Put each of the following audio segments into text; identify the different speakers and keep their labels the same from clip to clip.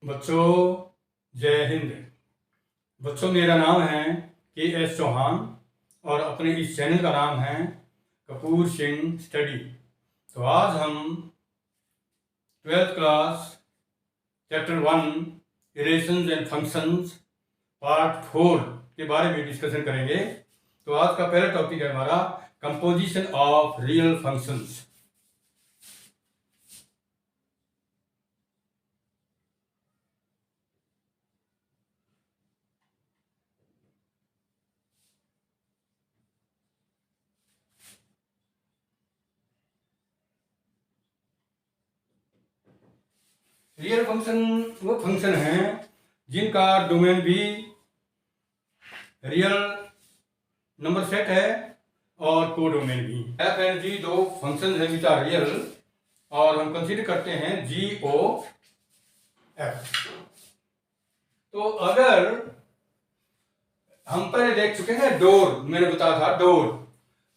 Speaker 1: बच्चों जय हिंद। बच्चों मेरा नाम है KS चौहान और अपने इस चैनल का नाम है कपूर सिंह स्टडी। तो आज हम 12th class chapter 1 relations and functions part 4 के बारे में डिस्कशन करेंगे। तो आज का पहला टॉपिक है हमारा composition of real functions. Real function वो फंक्शन हैं जिनका डोमेन भी रियल नंबर सेट है और कोडोमेन भी। एफ एंड जी दो फंक्शन हैं विच आर रियल और हम कंसीडर करते हैं GOF। तो अगर हम पहले देख चुके हैं डोर, मैंने बताया था डोर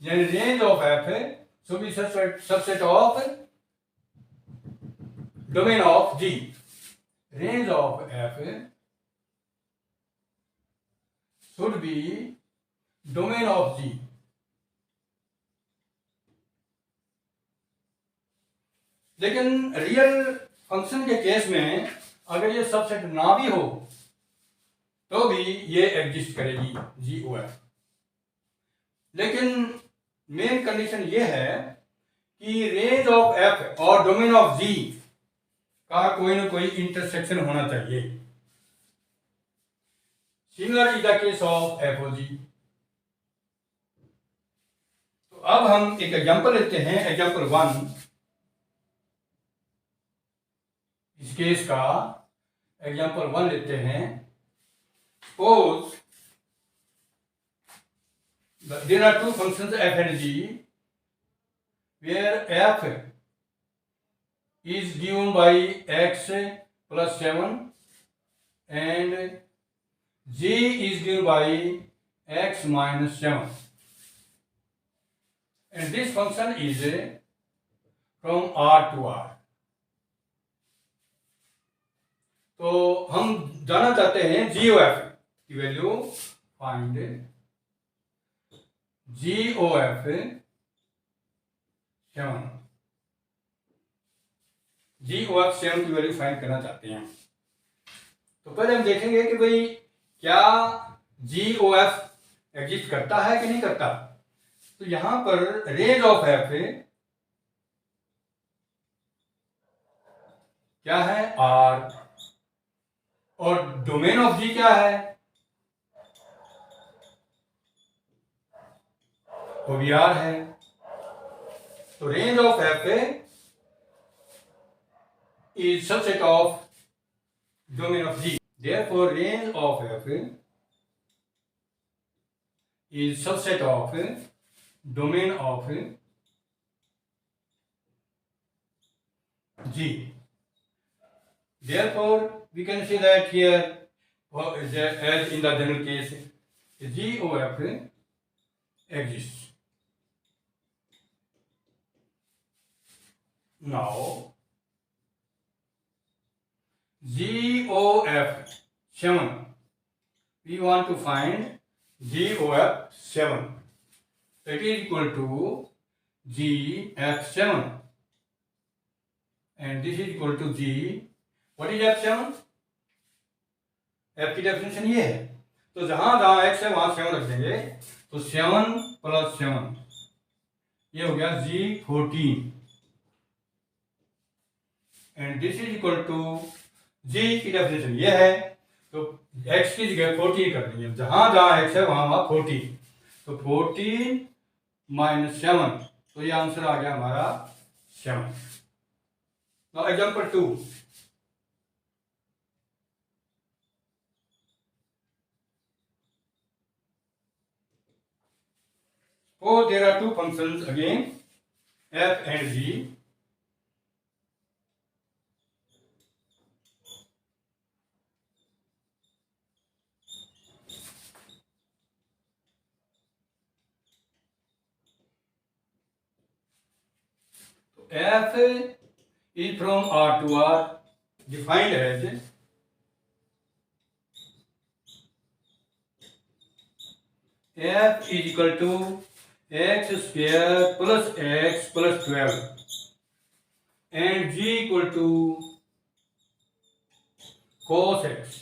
Speaker 1: यानी range of F should be subset of domain of G। Range of F should be domain of G। लेकिन रियल फंक्शन के केस में अगर ये सबसेट ना भी हो तो भी ये एग्जिस्ट करेगी GOF। लेकिन मेन कंडीशन ये है कि रेंज ऑफ F और डोमेन ऑफ G का कोई ना कोई इंटरसेक्शन होना चाहिए। Similar is the case of FOG। तो अब हम एक एग्जांपल लेते हैं, एग्जांपल 1। इस केस का एग्जांपल 1 लेते हैं। Suppose there are two functions f and g where f is given by x plus 7 and g is given by x minus 7 and this function is from R to R। तो हम जानना चाहते हैं GOF की value. Find GOF 7। GOF 7 की value find करना चाहते हैं। तो पहले हम देखेंगे कि भाई क्या GOF एग्जिस्ट करता है कि नहीं करता। तो यहां पर रेंज ऑफ एफ क्या है R और डोमेन ऑफ G क्या है वो भी R है। तो range of F is subset of domain of G। Therefore, range of F is subset of domain of G। Therefore, we can say that here, as in the general case, GOF exists। Now, GOF 7, we want to find GOF 7। It is equal to GF7 and this is equal to G। What is F7? F की definition ये है। तो जहां जहां X है वहां 7 रख देंगे। तो 7 + 7 ये हो गया G14 and this is equal to G की डेफिनेशन ये है। तो x की जगह 14 कर देंगे। जहां जहां x है वहां वहां 14। तो 14 - 7 तो ये आंसर आ गया हमारा 7। Now example 2। So there are two functions again f and g। F is from R to R defined as f is equal to x square plus x plus 12 and g equal to cos x.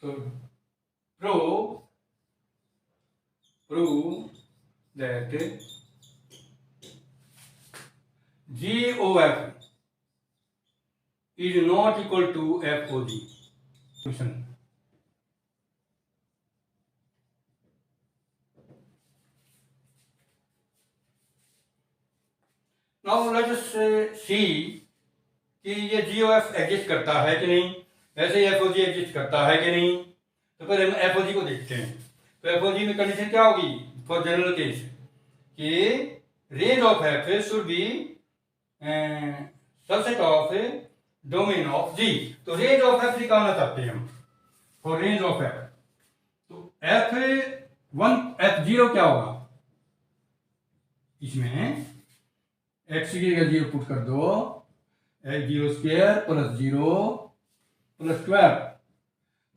Speaker 1: So prove that GOF is not equal to FOG. Solution. Now let us see कि ये GOF exist करता है कि नहीं, ऐसे ही FOG exist करता है कि नहीं। तो पहले हम FOG को देखते हैं। तो FOG में कंडीशन क्या होगी फॉर जनरल केस कि range of F should be subset of domain of G। तो रेंज ऑफ F निकालना चाहते हैं हम फॉर रेंज ऑफ F। तो F1 F0 क्या होगा, इसमें x की जगह 0 पुट कर दो, x0 स्क्वायर प्लस 0 प्लस 12,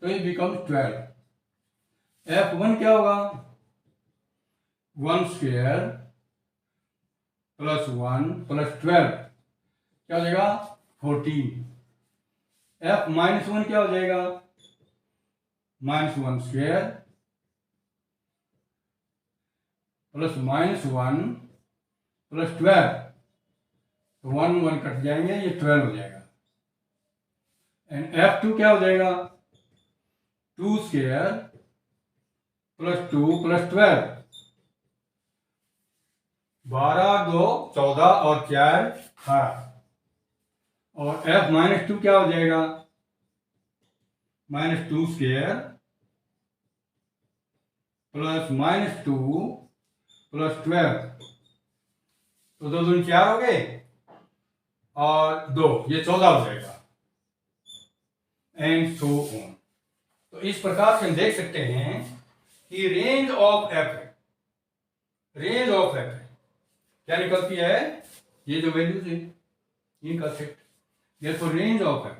Speaker 1: तो ये बिकम्स 12। F1 क्या होगा, 1 स्क्वायर प्लस 1 प्लस 12 क्या हो जाएगा 14। F-1 क्या हो जाएगा, -1 स्क्वायर प्लस -1 प्लस 12, तो 1 1 कट जाएंगे, ये 12 हो जाएगा। एंड F2 क्या हो जाएगा, 2 स्क्वायर प्लस 2 प्लस 12, 12 2 14 और 4 18। और F-2 क्या हो जाएगा, -2 स्क्वायर प्लस -2 प्लस 12, तो 2 दूनी 4 हो गए और 2 ये 14 हो जाएगा। And so on. तो इस प्रकार से हम देख सकते हैं कि रेंज ऑफ F क्या निकलती है, ये जो वैल्यूज है इनका set. Therefore range of F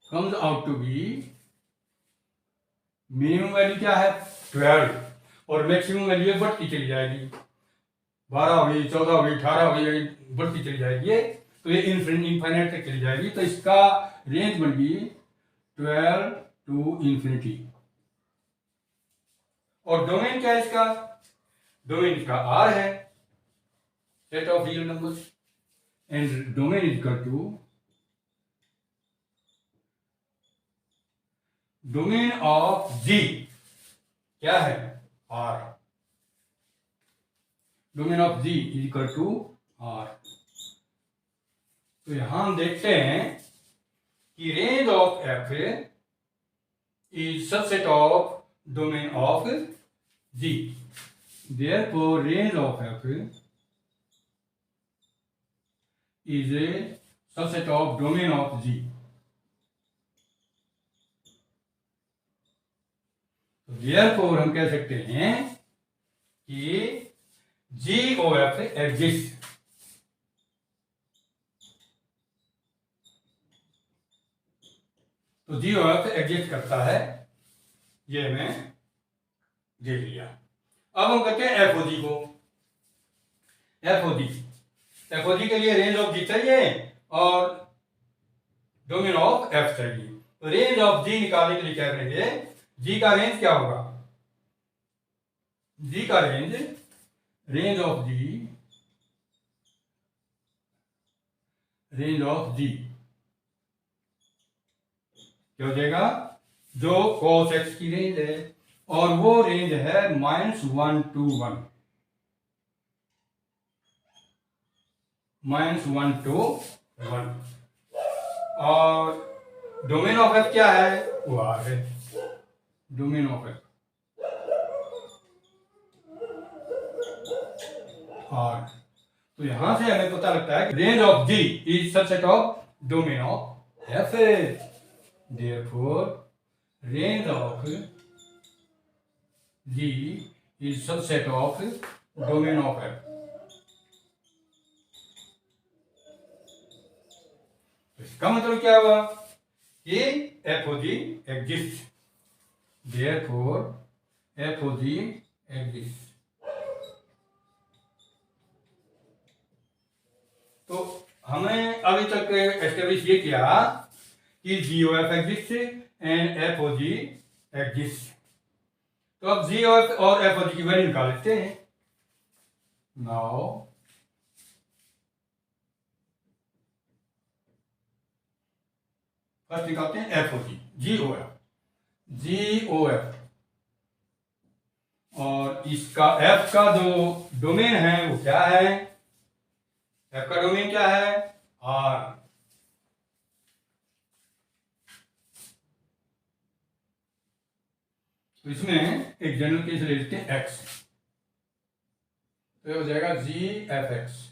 Speaker 1: comes out to be, minimum value क्या है 12 और मैक्सिमम वैल्यू बढ़ती चली जाएगी, 12 हुई 14 हुई 18 हुई, बढ़ती चली जाएगी, तो ये इनफाइनाइट तक चली जाएगी। तो इसका रेंज बन गई 12 टू इंफिनिटी। और डोमेन क्या है इसका, डोमेन इसका R है, set of real numbers, and domain is equal to domain of G क्या है R। Domain of G is equal to R। तो यहां हम देखते हैं कि range of F is subset of domain of G। Therefore range of F is a subset of domain of G। Therefore हम कह सकते हैं कि GOF exists। तो GOF एग्जिस्ट करता है, ये मैं देख लिया। अब हम कहते हैं FOG को। FOG के लिए रेंज ऑफ G चाहिए और डोमेन ऑफ F चाहिए। तो रेंज ऑफ G निकालने के लिए क्या करेंगे, G का रेंज क्या होगा, G का रेंज ऑफ G क्या हो जाएगा, जो cos x की रेंज है, और वो रेंज है -1 to 1, -1 to 1। और डोमेन ऑफ F क्या है, वो R है। Domain of F R। तो यहां से हमें पता लगता है कि range of G is subset of domain of F। Therefore range of G is subset of domain of F। इसका मतलब क्या हुआ कि FOG exist, therefore FOG exist. तो हमें अभी तक एस्टेब्लिश ये किया कि GOF exist and FOG exist. तो अब GOF और एफओजी की वैल्यू निकाल लेते हैं। नाउ फर्स्ट निकालते हैं एफओजी, GOF और इसका एफ का जो डोमेन है वो क्या है, एफ का डोमेन क्या है, आर। तो इसमें एक जनरल केस ले लेते हैं एक्स, तो ये हो जाएगा GFX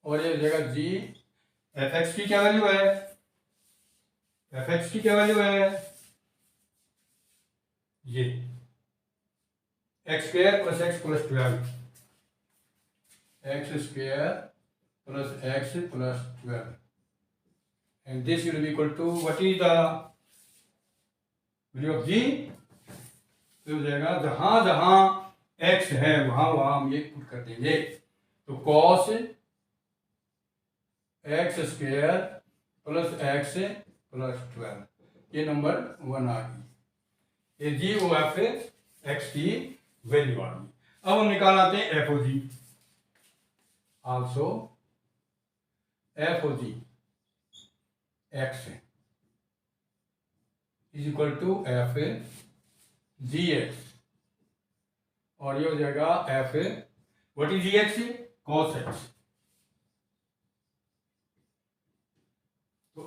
Speaker 1: और ये हो जाएगा GFX की क्या वैल्यू है, FX की क्या वैल्यू है, ये x² + x + 12, x² + x + 12, and this will be equal to what is the value of G? तो हो जाएगा जहां जहां x है वहां वहां हम ये पुट कर देंगे, तो cos x² + x + 12, ये नंबर 1 आ गई, ये GOF x की वैल्यू आ गई। अब हम निकाल आते हैं FOG, also FOG x is equal to F GX और ये हो जाएगा F what is GX, cos x। तो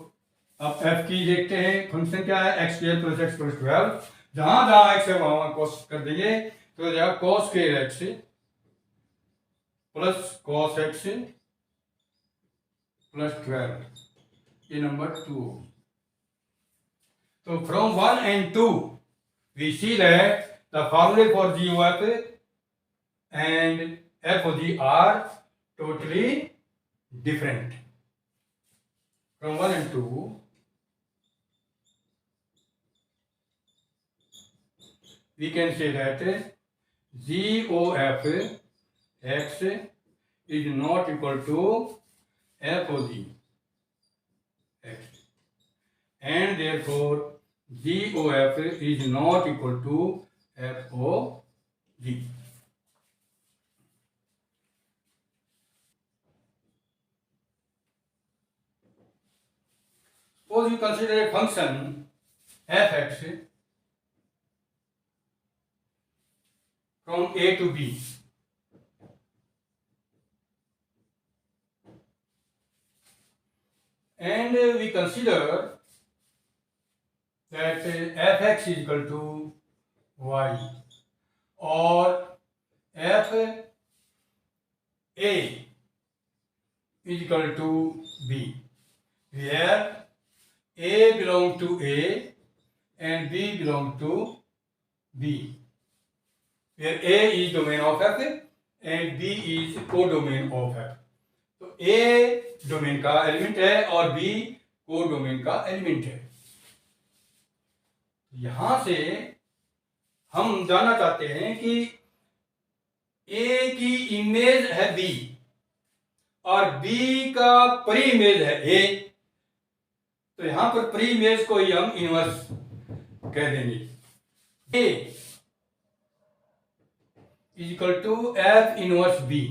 Speaker 1: अब एफ की देखते हैं फंक्शन क्या है, x² + x + 12, जहां जहां x है वहां वहां cos कर देंगे, तो हो जाएगा cos² x + cos x + 12, ये number 2। So from 1 and 2 we see that the formula for GOF and FOG are totally different. From 1 and 2 we can say that GOF x is not equal to FOG x, and therefore GOF is not equal to FOG. Suppose you consider a function fx from A to B, and we consider that fx is equal to y or f a is equal to b, where a belongs to a and b belongs to b, where a is domain of f and b is codomain of f। तो a domain का element है और b codomain का element है। यहां से हम जानना चाहते हैं कि a की इमेज है b और b का प्री इमेज है a, तो यहां पर प्री इमेज को ही हम इनवर्स कह देंगे। a is equal to f inverse b,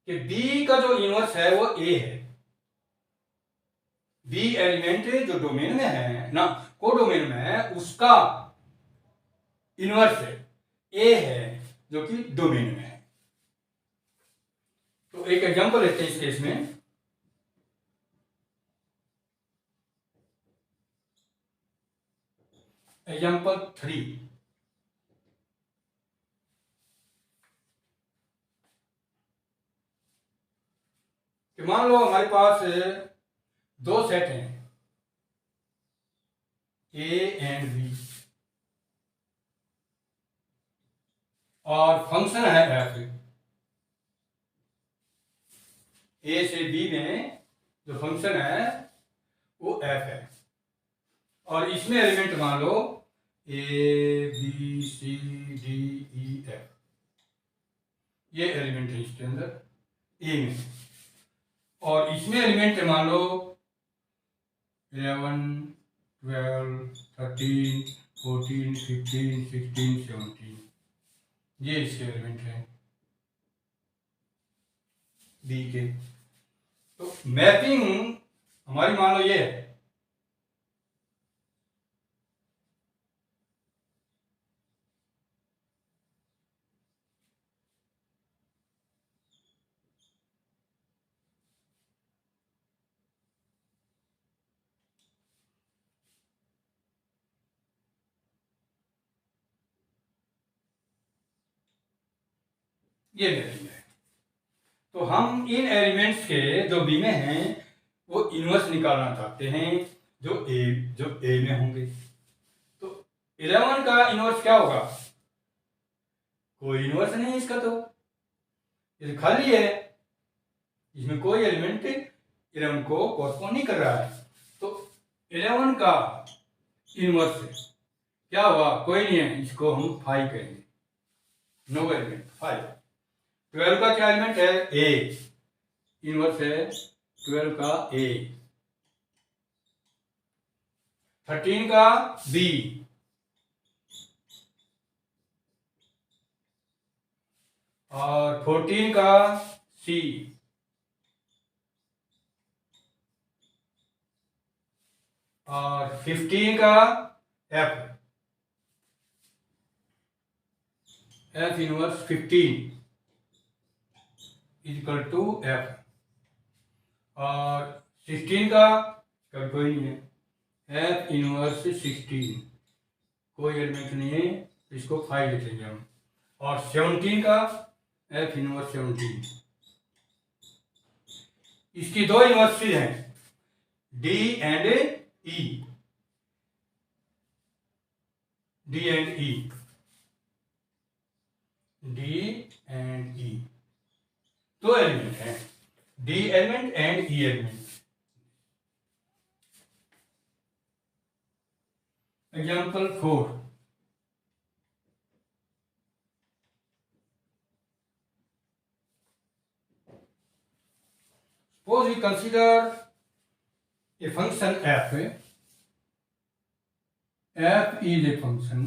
Speaker 1: कि b का जो इनवर्स है वो a है, b एलिमेंट जो डोमेन में है ना, कोडोमेन में है, उसका इनवर्स है a है जो कि डोमेन में है। तो एक एग्जांपल लेते हैं इस केस में, एग्जांपल 3, कि मान लो हमारे पास दो सेट हैं A एंड B और फंक्शन है f, ए से बी में जो फंक्शन है वो एफ है, और इसमें एलिमेंट मान लो A B C D E F, ये एलिमेंट है इसके अंदर ए में, और इसमें एलिमेंट मान लो 11 12 13 14 15 16 17, ये इसके एलिमेंट हैं बी के। तो मैपिंग हमारी मान लो ये है, ये मैपिंग है। तो हम इन एलिमेंट्स के जो बी में हैं वो इनवर्स निकालना चाहते हैं जो ए में होंगे। तो 11 का इनवर्स क्या होगा? कोई इनवर्स नहीं है इसका, तो ये खाली है, इसमें कोई एलिमेंट 11 को कॉरस्पॉन्ड नहीं कर रहा है। तो 11 का इनवर्स क्या हुआ? कोई नहीं है, इसको हम 5 कहेंगे, नो एलिमेंट 5। 12 का क्या एलिमेंट है? ए, इनवर्स है 12 का ए। 13 का बी, और 14 का सी, और 15 का F, F inverse 15 equal to F, और 16 का कभी कोई नहीं है, एफ इनवर्स 16, कोई एलिमेंट नहीं है, इसको 5 लिखेंगे हम। और 17 का एफ इनवर्स 17, इसकी दो इनवर्सेस हैं D and E, D and E, D and E, दो एलिमेंट हैं, D element and E element. Example 4, suppose we consider a function f. F is a function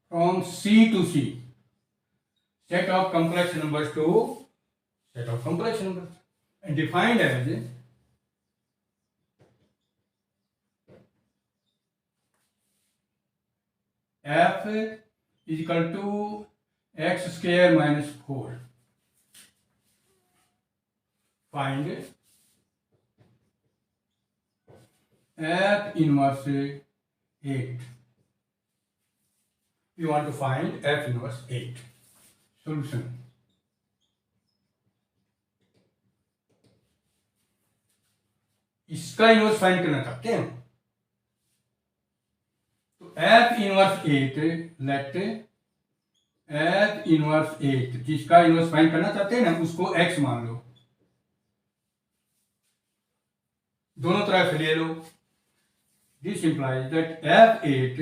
Speaker 1: from C to C, set of complex numbers to set of complex numbers, and defined as f is equal to x square minus 4. Find f inverse 8. We want to find f inverse 8. Solution. इसका inverse find करना चाहते हैं, तो f inverse 8, let f inverse 8, जिसका inverse find करना चाहते हैं ना उसको x मान लो, दोनों तरफ ले लो। This implies that f8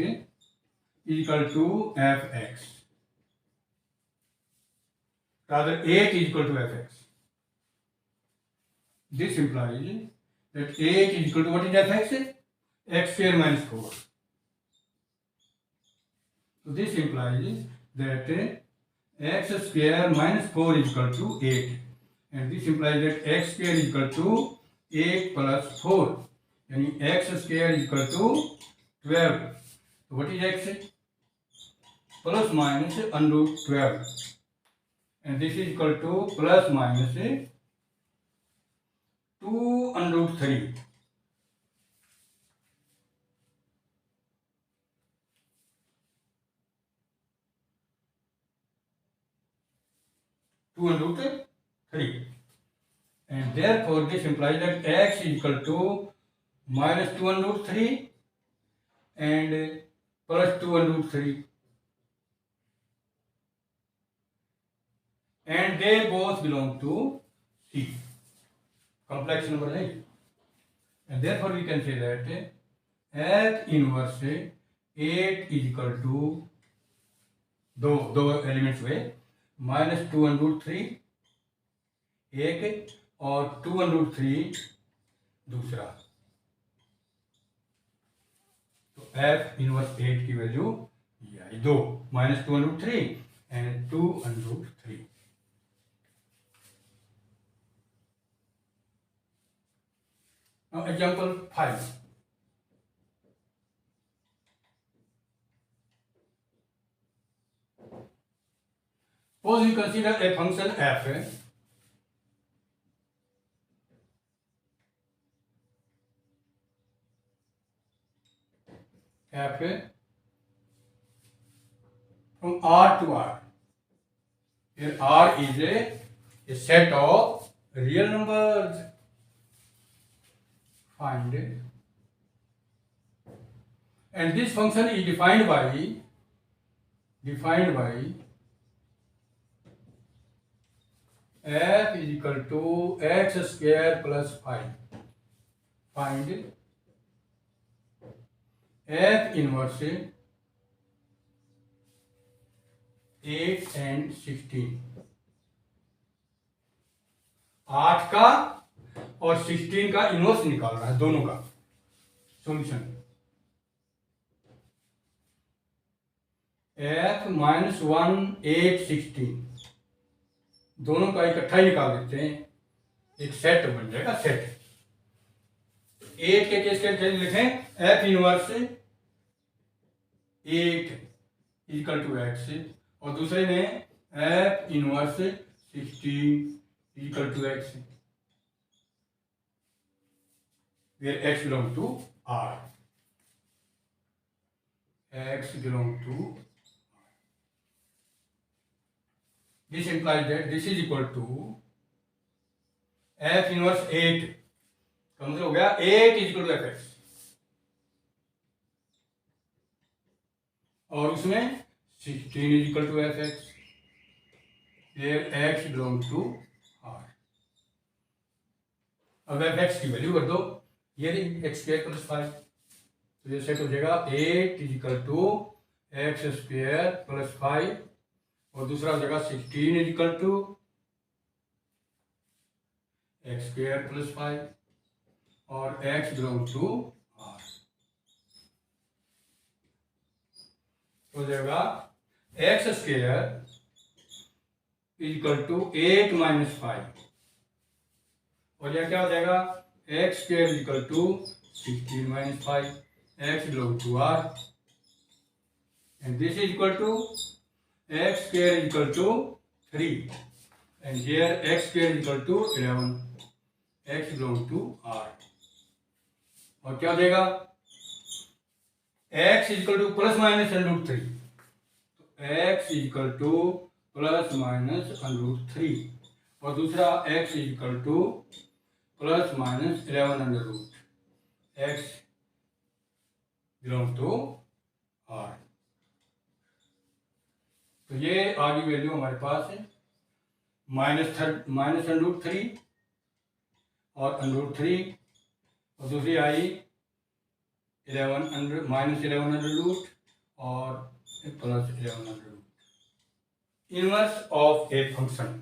Speaker 1: is equal to fx, rather 8 is equal to fx. This implies that 8 is equal to what is fx? X square minus 4. So this implies that x square minus 4 is equal to 8, and this implies that x square is equal to 8 plus 4, यानी x square is equal to 12. So what is x? Plus minus under root 12, and this is equal to plus minus 2 under root 3. Under root 3, and therefore this implies that x is equal to minus 2 under root 3 and plus 2√3 and they both belong to C. Complex number है, and therefore we can say that F inverse 8 is equal to दो elements हुए, -2√3 एक और 2√3 दूसरा। तो F inverse 8 की value ये आई, दो -2√3 and 2√3। Now example 5. Suppose we consider a function f from R to R. Here R is a set of real numbers. Find, and this function is defined by f is equal to x square plus 5. Find f inverse 8 and 16। 8 का और 16 का inverse निकालना है, दोनों का solution. f -1 8 16 दोनों का इकट्ठा ही निकाल देते हैं, एक सेट बन जाएगा सेट। 8 के केस के लिखें f inverse 8 equal to x, और दूसरे में f inverse 16 equal to x, where x belongs to R. X belongs to R. This implies that this is equal to f inverse 8 का मतलब हो गया 8 is equal to fx, और उसमें 16 is equal to fx, where x belongs to R. अब fx की value कर दो, ये एक्स स्क्वायर प्लस 5, तो ये सेट हो जाएगा 8 is equal to X square plus 5, और दूसरा हो जाएगा 16 is equal to X square plus 5, और एक्स बिलोंग टू आर। हो जाएगा X square is equal to 8 - 5, और यह क्या हो जाएगा x square is equal to 16 - 5, x belongs to R, and this is equal to x square is equal to 3, and here x square is equal to 11, x belongs to R। और क्या हो जाएगा x is equal to plus minus √3, तो x is equal to plus minus √3, और दूसरा x is equal to plus minus 11 under root, X belong to R. तो ये आगे वैल्यू हमारे पास है माइनस √3 और √3, और दूसरी आई -11 अंडर रूट और plus 11 under root. Inverse of a function,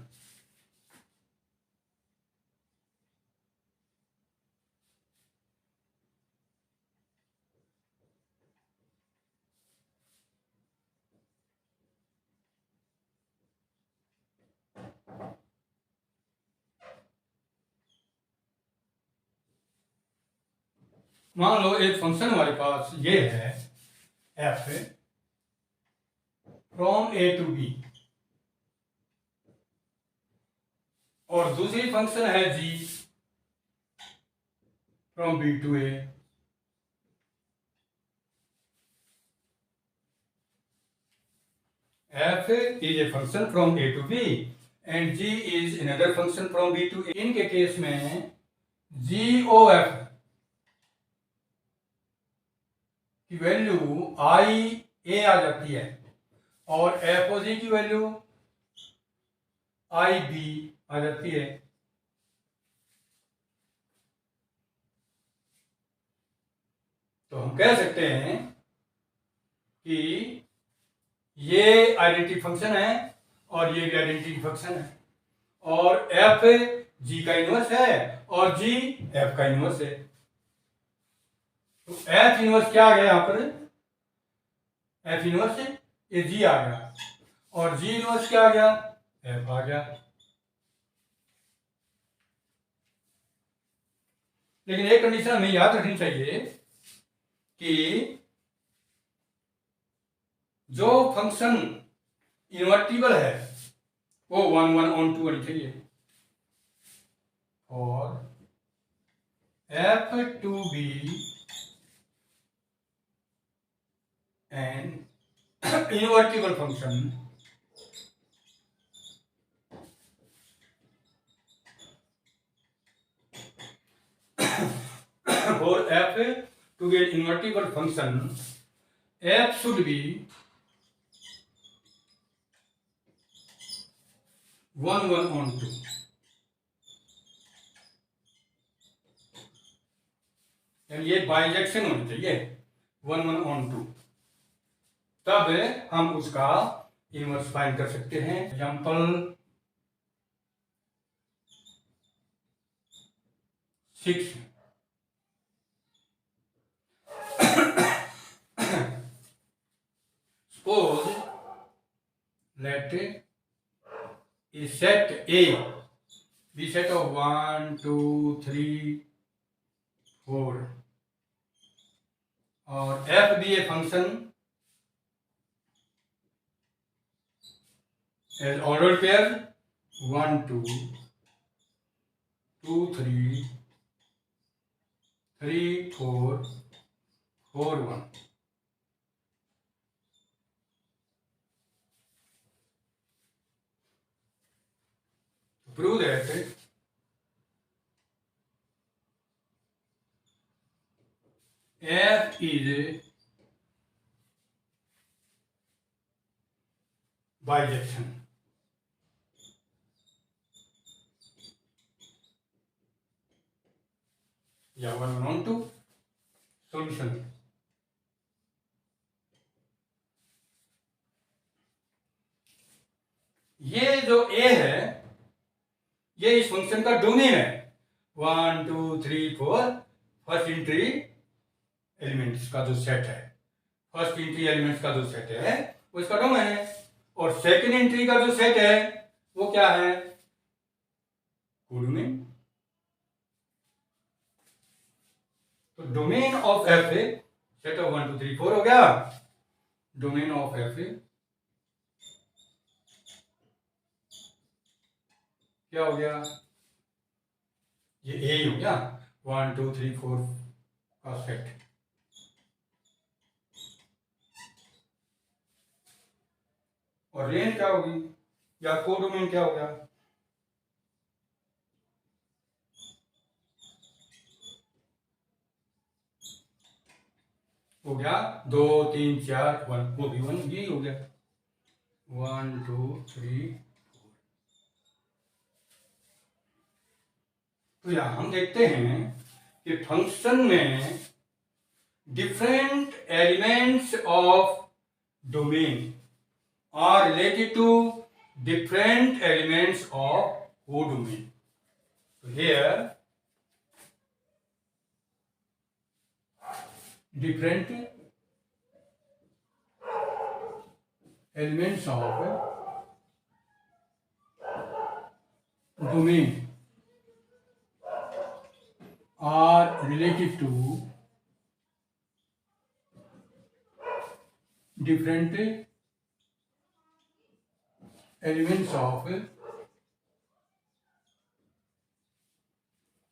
Speaker 1: मान लो एक फंक्शन हमारे पास ये है f from a to b, और दूसरी फंक्शन है g from b to a। f is a function from a to b and g is another function from b to a। इनके केस में g of f की value आई ए आ जाती है और F O जी की वैल्यू आई B आ जाती है। तो हम कह सकते हैं कि ये आइडेंटिटी फंक्शन है और ये भी आइडेंटिटी फंक्शन है और एफ जी का इनवर्स है और जी एफ का इनवर्स है। तो एफ इनवर्स क्या आ गया यहां पर, एफ इनवर्स ये जी आ गया और जी इनवर्स क्या आ गया, एफ आ गया। लेकिन एक कंडीशन हमें याद रखनी चाहिए कि जो फंक्शन इन्वर्टिबल है वो 1 1 ऑन 2 होनी चाहिए और F to be an invertible function for f to be an invertible function, f should be 1 1 on 2. यानी ये बाइजेक्शन होनी चाहिए 1 1 on 2, तब हम उसका इनवर्स फाइंड कर सकते हैं। Example 6, suppose let a set A be set of 1 2 3 4 और f be a function as ordered pair 1 2 2 3 3 4 4 1। Prove that f is bijection. या 1 1 on 2 solution। ये जो a है ये इस फंक्शन का डोमेन है 1 2 3 4 फर्स्ट इंट्री एलिमेंट्स का जो सेट है, फर्स्ट इंट्री एलिमेंट्स का जो सेट है वो इसका डोमेन है और सेकंड इंट्री का जो सेट है वो क्या है, कोडोमेन। तो domain of F set of 1 2 3 4 हो गया, डोमेन ऑफ एफ क्या हो गया, ये ए ही हो गया 1 2 3 4 का सेट। और रेंज क्या होगी या कोडोमेन क्या हो गया, हो गया 2 3 4 1, वो भी 1 यही हो गया 1 2 3। तो यहां हम देखते हैं कि फंक्शन में different elements of domain are related to different elements of codomain. So here different elements of domain are related to different elements of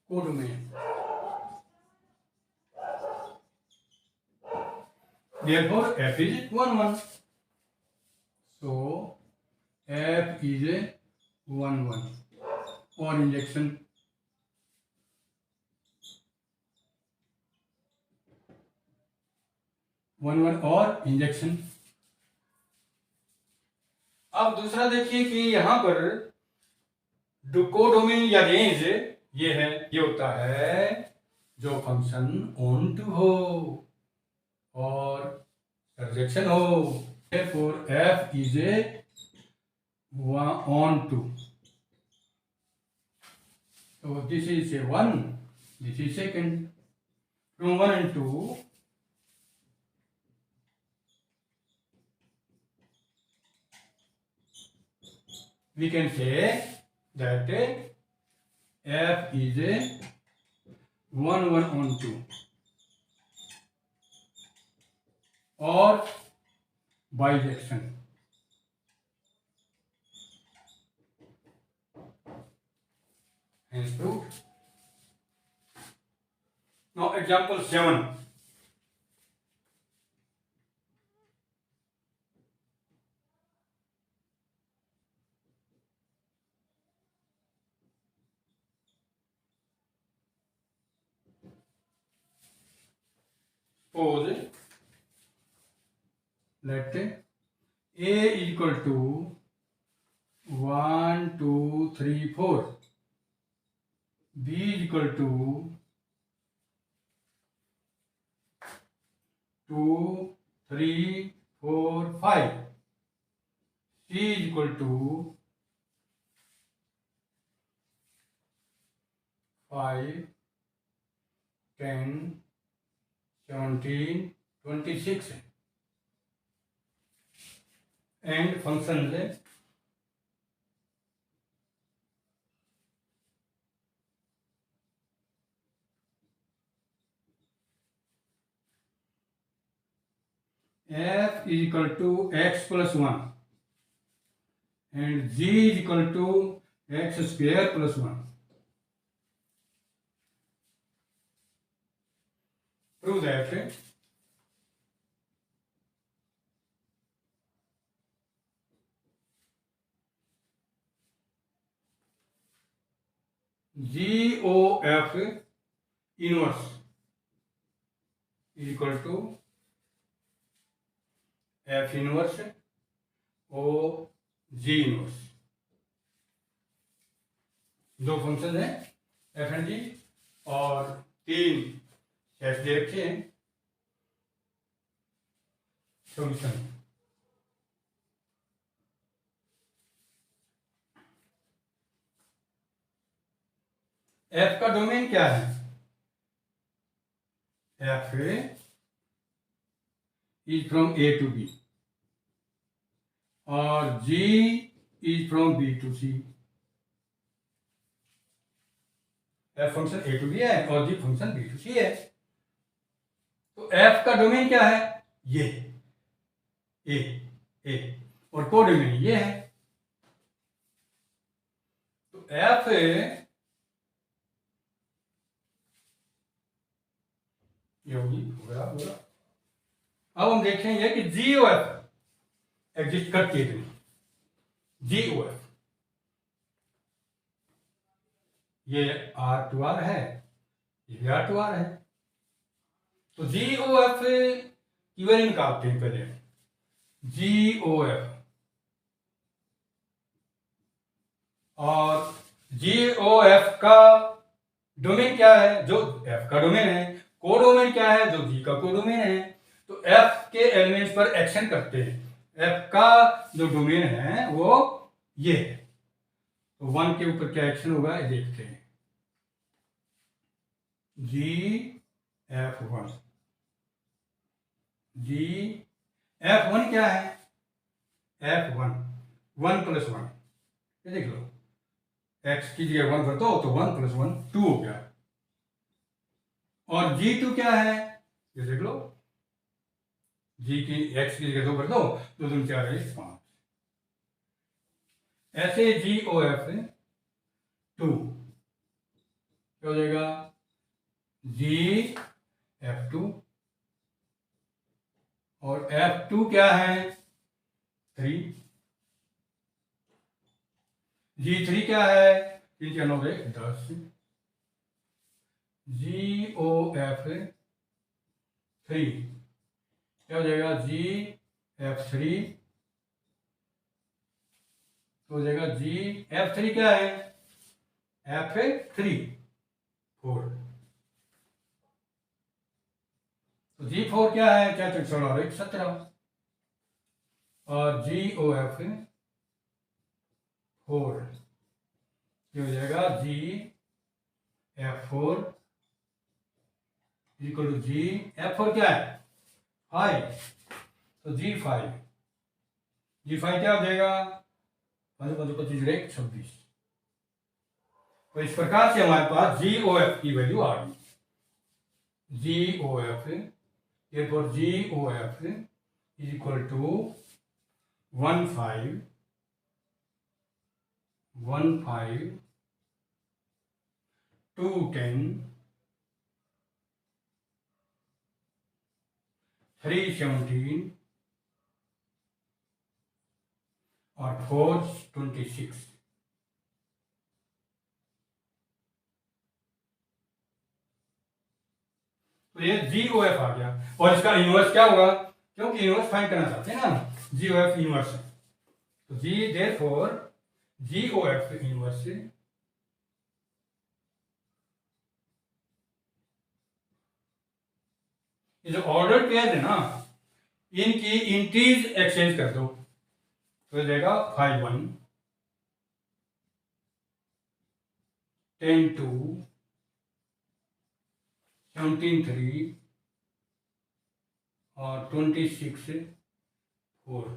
Speaker 1: codomain. Therefore, f is 1 1. So, f is 1 1 or injection. 1 और injection. अब दूसरा देखिए कि यहाँ पर codomain या range ये है, ये होता है जो फंक्शन ऑन टू हो और सर्जेक्शन हो। therefore f is a on to, so this is a 1, this is second. From 1 and 2 we can say that f is a 1 on 2 or bijection. Hence proved. Now example 7. Suppose let a is equal to 1 2 3 4, b is equal to 2 3 4 5, c is equal to 5 10 17 26 and function f is equal to x plus 1 and g is equal to x square plus 1. Prove that GOF inverse is equal to F inverse O G inverse. दो function है F and जी और 3 sets दे रखे हैं। Solution F का domain क्या है? F is from A to B और G is from B to C. F function A to B है और G function B to C है। तो एफ का डोमेन क्या है? ये ए और को डोमेन ये है। तो एफ ये होगी पूरा। अब हम देखेंगे कि जी ओ एफ एग्जिस्ट करती है कि नहीं। जी ओ एफ ये आर टू आर है, ये आर टू आर है। तो जी ओ एफ की वैल्यू निकालते हैं पहले। जी ओ एफ और जी ओ एफ का डोमेन क्या है? जो एफ का डोमेन है। कोडोमेन क्या है? जो जी का कोडोमेन है। तो एफ के एलिमेंट्स पर एक्शन करते हैं। एफ का जो डोमेन है वो ये है। तो 1 के ऊपर क्या एक्शन होगा ये देखते हैं। जी एफ वन, जी एफ वन क्या है? एफ वन 1 + 1, ये देख लो। एक्स की जगह 1 कर दो तो 1 + 1 2 हो गया। और जी टू क्या है? ये देख लो। जी की एक्स की जगह 2 कर दो तो 2 4 है 5। ऐसे जी ओ एफ 2 क्या हो जाएगा? जी एफ टू और एफ टू क्या है? 3। जी थ्री क्या है? 3 4 9 10। जी ओ एफ 3 क्या हो जाएगा जी F3, तो हो जाएगा जी F3 क्या है F3 4, तो G4 क्या है, क्या 16 और 1 17, और GOF 4, ये हो जाएगा GF4 इक्वल टू GF4 क्या है 5, तो G5 क्या हो जाएगा 25 26। तो इस प्रकार से हमारे पास GOF की वैल्यू आ गई। GOF, therefore GOF is equal to 15 210 317 और 426। तो ये GOF आ गया, और इसका इनवर्स क्या होगा, क्योंकि इनवर्स फाइंड करना चाहते हैं ना, GOF इनवर्स है, तो therefore GOF इनवर्स ये जो ऑर्डर पेयर है ना, इनकी इंटीज एक्सचेंज कर दो, तो हो जाएगा 5 1 10 2 17 3 और 26 4,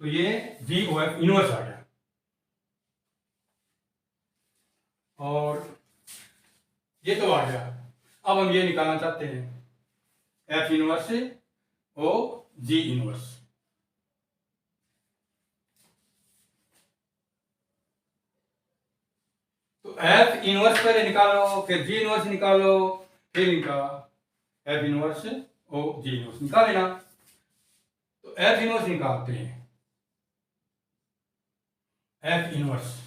Speaker 1: तो ये GOF इनवर्स आ गया। और ये तो आ गया, अब हम ये निकालना चाहते हैं F इनवर्स और G इनवर्स। तो F इनवर्स पहले निकालो, फिर G इनवर्स निकालो, फिर इनका F इनवर्स और G इनवर्स निकाल लेना। तो F इनवर्स निकालते हैं, F इनवर्स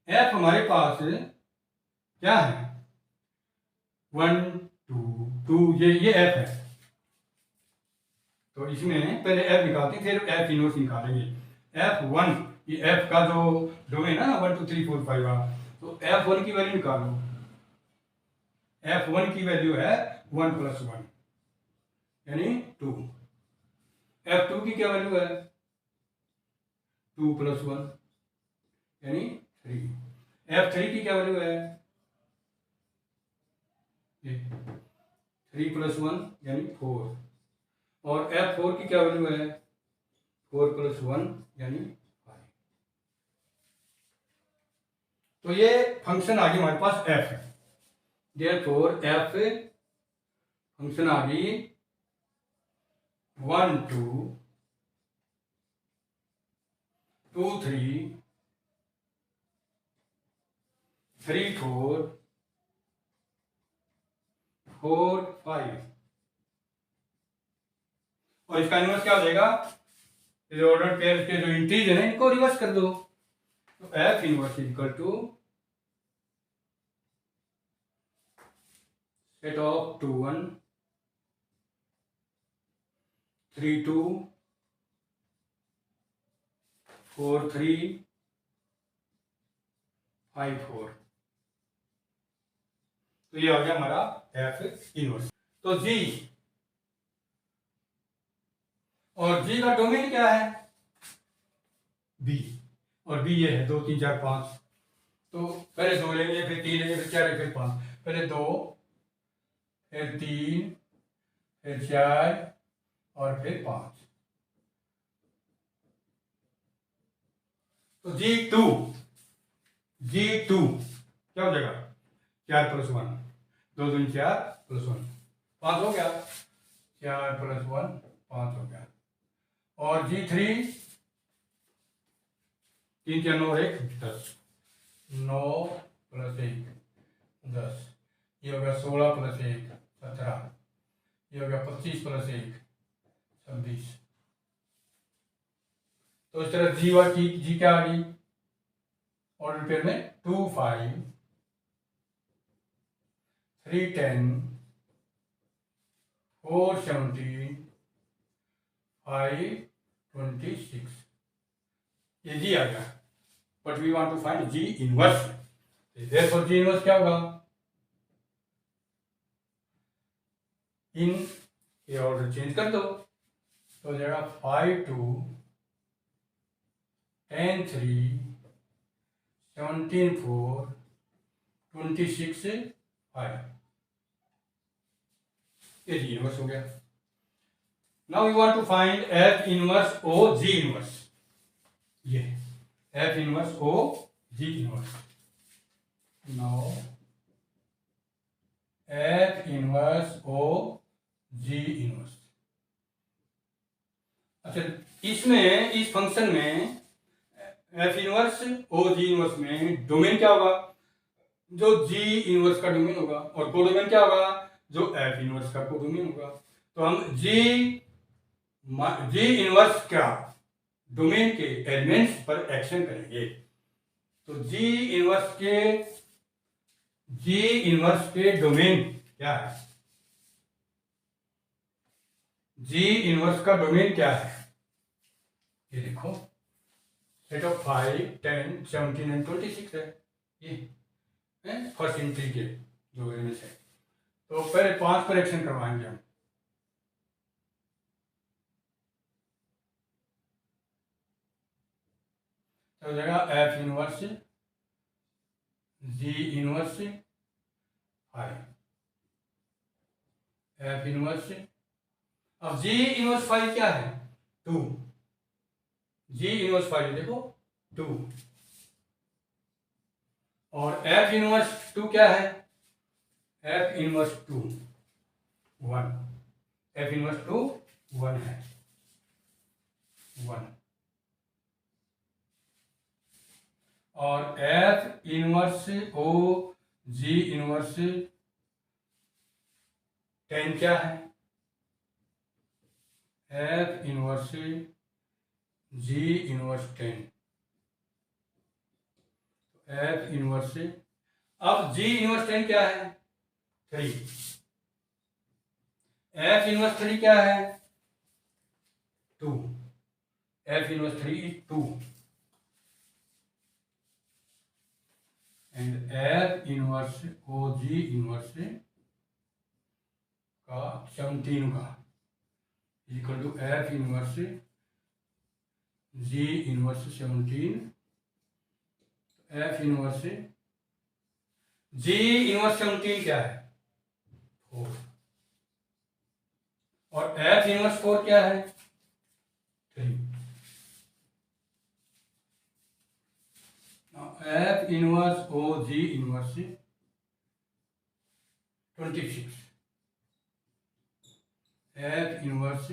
Speaker 1: F हमारे पास क्या है 1 2 2, ये F है, तो इसमें पहले F निकालते हैं, फिर F इनवर्स निकालेंगे। F1, ये F का जो डोमेन है ना 1 2 3 4 5 तो F1 की वैल्यू निकालो। F1 की वैल्यू है 1 + 1 यानी 2। F2 की क्या वैल्यू है 2 + 1 यानी 3। F3 की क्या वैल्यू है 3 + 1 यानी 4, और F4 की क्या वैल्यू है 4 + 1 यानी 5। तो ये फंक्शन आ गई हमारे पास F है, therefore F फंक्शन आ गई 1 2 2 3 3 4 4 5, और इसका इनवर्स क्या हो जाएगा, इस ऑर्डर पेयर के जो इंटीज है ना इनको रिवर्स कर दो, तो F inverse equal to set of 2 1 3 2 4 3 5 4, तो ये आ गया हमारा F इनवर्स। तो G, और G का डोमेन क्या है B, और B ये है 2 3 4 5, तो पहले 2 लेंगे, फिर 3 लेंगे, फिर 4 फिर 5, पहले 2 फिर 3 फिर 4 और फिर 5। तो G2 क्या हो जाएगा 4 + 1 2 2 4 + 1 5 हो गया, 4 + 1 5 हो गया, और G3 3 4 9 1 10 9 + 1 10, ये हो गया 16 + 1 17, ये हो गया 25 + 1 26। तो इस तरह जी और जी क्या आ गई ऑर्डर पेयर में 2 5 3 10 4 17 5 26 ये जी आ गया but we want to find G inverse therefore G inverse क्या होगा इन ये ऑर्डर चेंज कर दो तो हो जाएगा 5 2 10 3 17 4 26 5 ये जी इनवर्स हो गया now we want to find F inverse O G inverse ये एफ इनवर्स ओ G inverse now F inverse ओ जी इनवर्स अच्छा इसमें इस फंक्शन में एफ इनवर्स ओ जी इनवर्स में डोमेन क्या होगा जो जी इनवर्स का डोमेन होगा और कोडोमेन क्या होगा जो एफ इनवर्स का कोडोमेन होगा तो हम जी इनवर्स का डोमेन के एलिमेंट्स पर एक्शन करेंगे तो जी इनवर्स के डोमेन क्या है जी इनवर्स का डोमेन क्या है ये देखो सेट ऑफ 5 10 17 एंड 26 है ये फर्स्ट एंट्री के जो एलिमेंट्स है तो पहले 5 पर एक्शन करवाएंगे हम तो हो जाएगा F inverse G inverse 5 F inverse अब जी इनवर्स 5 क्या है 2 जी इनवर्स 5 देखो 2 और एफ इनवर्स 2 क्या है एफ इनवर्स 2 1 एफ इनवर्स 2 1 है 1 और एफ इनवर्स ओ जी इनवर्स 10 क्या है F inverse G inverse 10 F inverse अब जी इनवर्स 10 क्या है 3 एफ इनवर्स 3 क्या है 2 F inverse 3 is 2 and F inverse O G inverse का 17 का equal to F inverse G inverse 17 F inverse G inverse 17 क्या है 4 और एफ इनवर्स 4 क्या है 3 एफ इनवर्स ओ G inverse 26 F inverse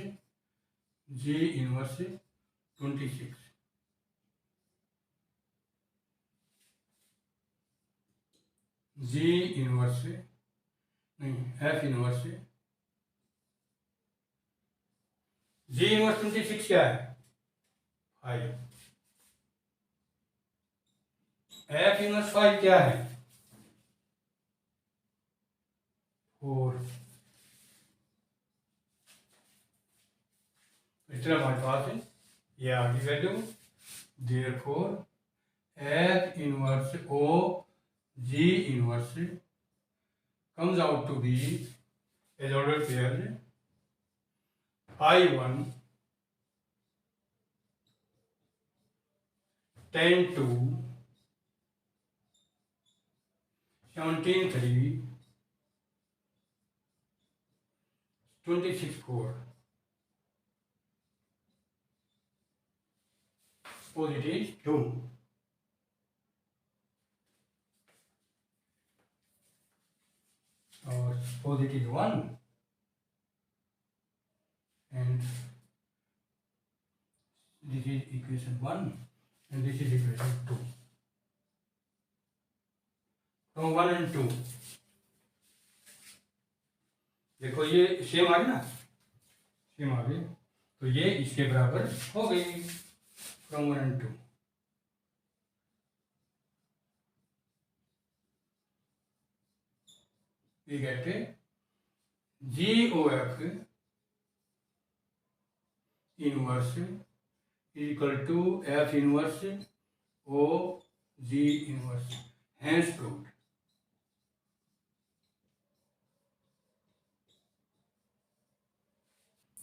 Speaker 1: G inverse 26 G inverse नहीं F inverse G inverse 26 क्या है 5 एफ इनवर्स 5 क्या है 4 इस तरह हमारे पास है ये आगे value therefore F inverse O G inverse comes out to be as ordered pair I1 10 2 17 3 26 4 suppose it is 2 or suppose it is 1 and this is equation 1 and this is equation 2 from 1 and 2 देखो ये same आ गई ना same आ गई तो ये इसके बराबर हो गई from 1 and 2. We get GOF inverse is equal to F inverse O G inverse. Hence proved.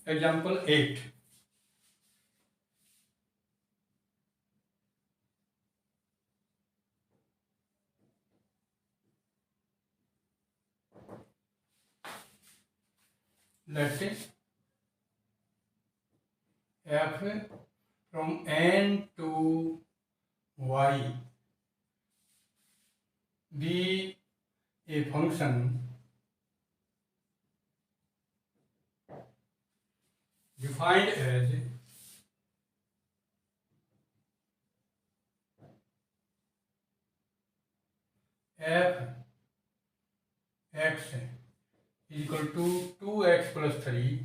Speaker 1: Example 8. Let's say F from N to Y be a function defined as f x is equal to 2x plus 3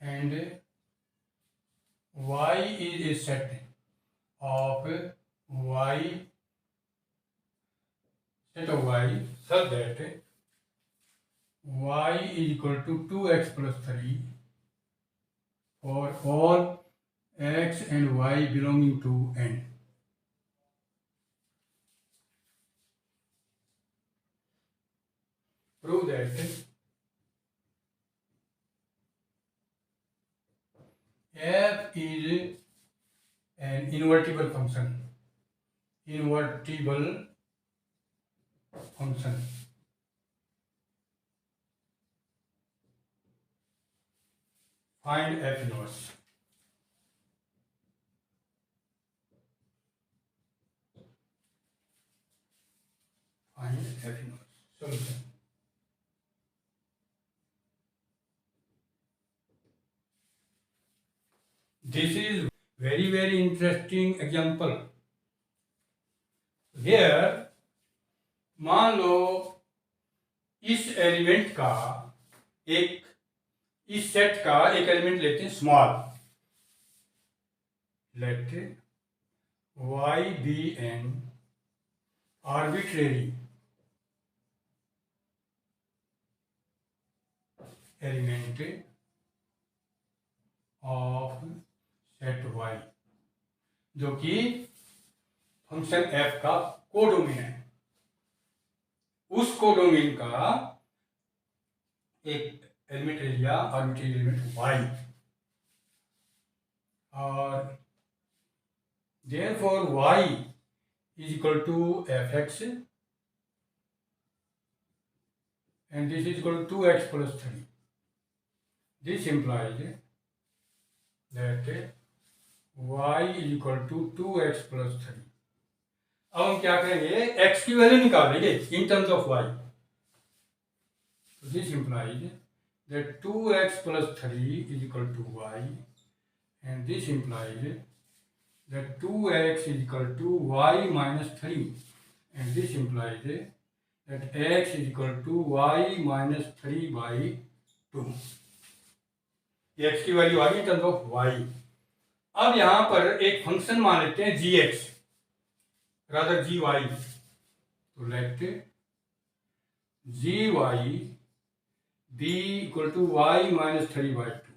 Speaker 1: and y is a set of y such that y is equal to 2x plus 3 for all x and y belonging to n. Prove that f is an invertible function. Find f inverse. Find f inverse. Solution. This is very interesting example. Here मान लो इस element का इस set का एक element लेते हैं small. Let y be an arbitrary element of set y जो कि फंक्शन f का कोडोमेन है. उस कोडोमेन का एक एलिमेंट ले लिया, आर्बिट्रेरी एलिमेंट y, और therefore y is equal to fx and this is equal to 2x plus 3. This implies that y is equal to 2x plus 3. अब हम क्या करेंगे, x की वैल्यू निकालेंगे in terms of y. So this implies that 2x plus 3 is equal to y, and this implies that 2x is equal to y minus 3, and this implies that x is equal to y minus 3 by 2. ये x की value आ गई in terms of y. अब यहां पर एक function मान लेते हैं gx rather gy. तो late gy be equal to y minus 3 by 2.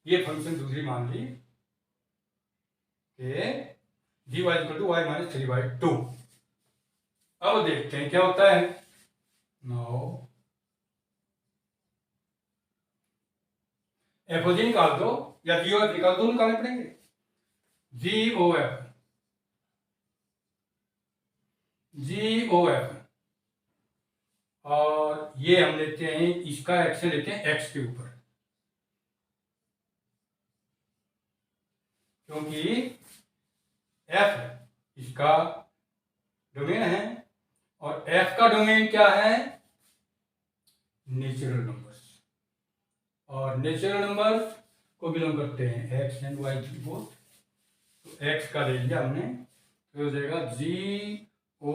Speaker 1: ये फंक्शन दूसरी मान ली कि gy equal to y minus 3 by 2. अब देखते हैं क्या होता है. नाउ एफओजी निकाल दो या जीओएफ निकाल दो, निकालने पड़ेंगे. जीओएफ और ये हम लेते हैं, इसका एक्शन लेते हैं एक्स के ऊपर, क्योंकि एफ इसका डोमेन है और एफ का डोमेन क्या है, नेचुरल नंबर्स, और नेचुरल नंबर्स को बिलोंग करते हैं एक्स एंड वाई की बोथ. तो एक्स का ले लिया हमने, तो हो जाएगा जी ओ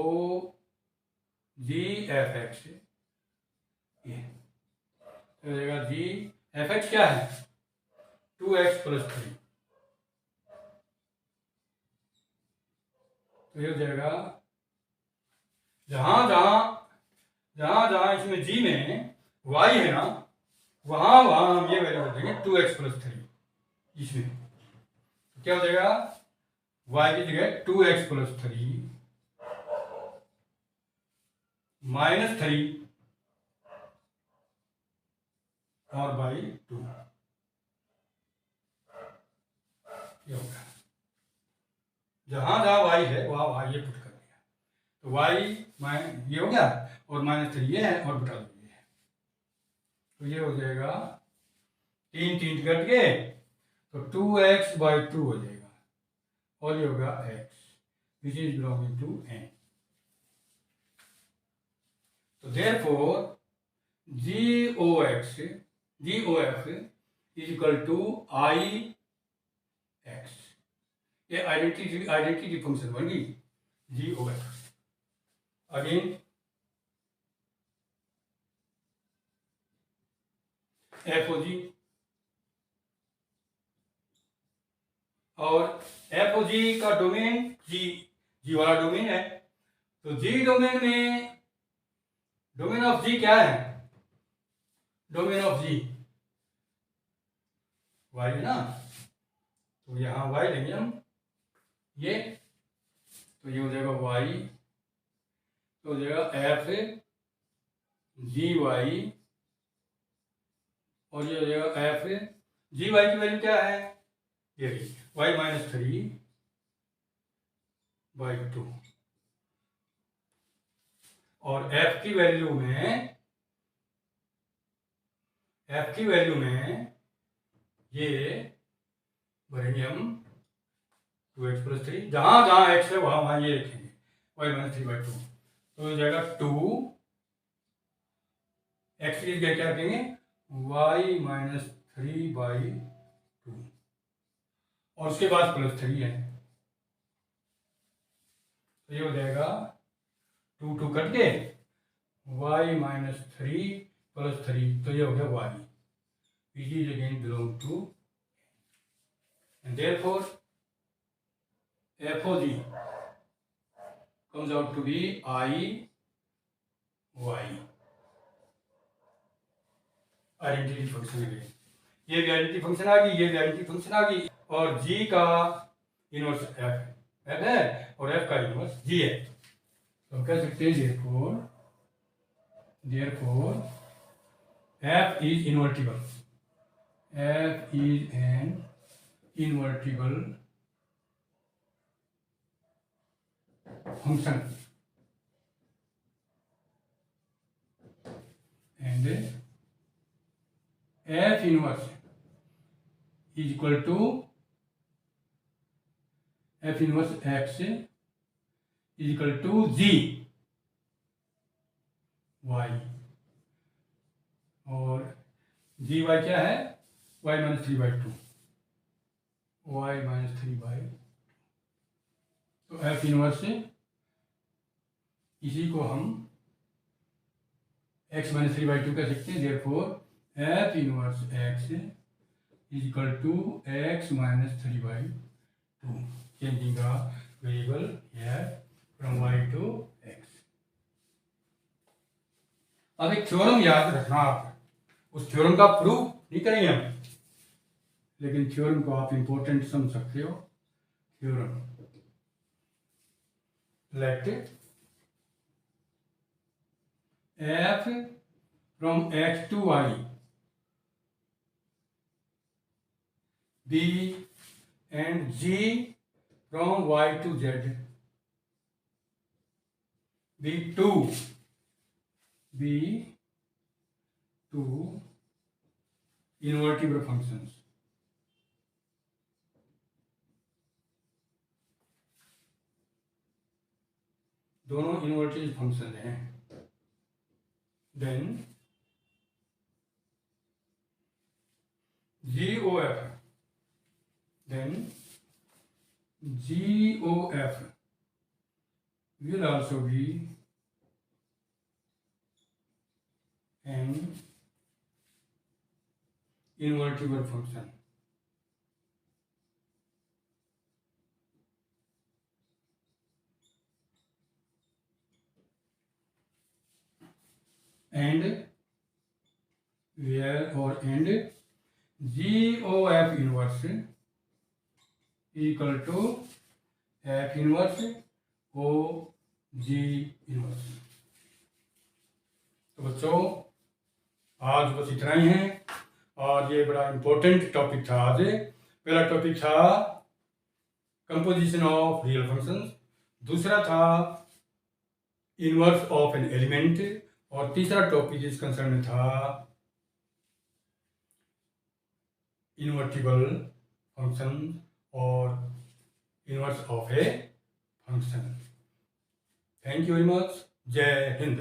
Speaker 1: जी एफ एक्स. ये हो जाएगा जी एफ एक्स क्या है, 2x प्लस 3, तो ये हो जाएगा जहां जहां इसमें g में y है ना, वहां हम ये वैल्यू देंगे 2x प्लस 3 इसमें। तो क्या हो जाएगा, y की जगह 2x प्लस 3 माइनस 3 और बाई 2, ये होगा। जहां y है वहां ये पुट कर दिया, तो y ये हो गया और माइनस 3 ये है और बटा 2 ये है, तो ये हो जाएगा 3 3 कट गए तो 2x बाई 2 हो जाएगा और ये होगा x which is belonging to n। तो therefore GOF is equal to I x, ये आइडेंटिटी फंक्शन बन गई GOF। अगेन FOG, और FOG का डोमेन G वाला डोमेन है, तो G डोमेन में डोमेन ऑफ G क्या है, डोमेन ऑफ G y है ना, तो यहाँ y लेंगे हम ये, तो ये हो जाएगा y, तो हो जाएगा f जी वाई, और ये हो जाएगा f जी वाई की वैल्यू क्या है, ये y माइनस 3 बाई 2, और f की वैल्यू में ये भरेंगे हम 2x प्लस 3, जहां x है वहां ये लिखेंगे y माइनस 3 बाई 2, तो हो जाएगा 2 x की जगह क्या रखेंगे y माइनस 3 बाई 2, और उसके बाद प्लस 3 है, तो ये हो जाएगा 2 2 कट के y माइनस 3 प्लस 3, तो ये हो गया y which is again belong to, and therefore FOG comes out to be I y, identity function है, ये भी आइडेंटिटी फंक्शन आ गई, ये भी आइडेंटिटी फंक्शन आ गई, और g का इनवर्स f है और f का इनवर्स g है, तो हम कह सकते हैं therefore f is invertible, f is an invertible function, and f inverse is equal to f inverse x is equal to g y, और जी वाई क्या है y minus 3 by 2, y minus 3 by, तो f इनवर्स से इसी को हम x minus 3 by 2 कह सकते हैं, therefore f inverse x is equal to x minus 3 by 2, changing the variable here from y to x। अब एक थ्योरम याद रखना, आप उस थ्योरम का प्रूफ नहीं करेंगे हम, लेकिन थ्योरम को आप इंपॉर्टेंट समझ सकते हो। Theorem let f from x to y b and g from y to z be two invertible functions, दोनों इनवर्टिबल फंक्शन हैं, then GOF will also be an invertible function, and where or and GOF inverse equal to F inverse OG inverse। तो बच्चों आज बस इतना ही है, और ये बड़ा इम्पोर्टेंट टॉपिक था। आज पहला टॉपिक था कंपोजिशन ऑफ रियल फंक्शंस, दूसरा था इनवर्स ऑफ एन एलिमेंट, और तीसरा टॉपिक इस कंसर्न में था इनवर्टिबल फंक्शन और inverse of a function. Thank you very much. जय हिंद।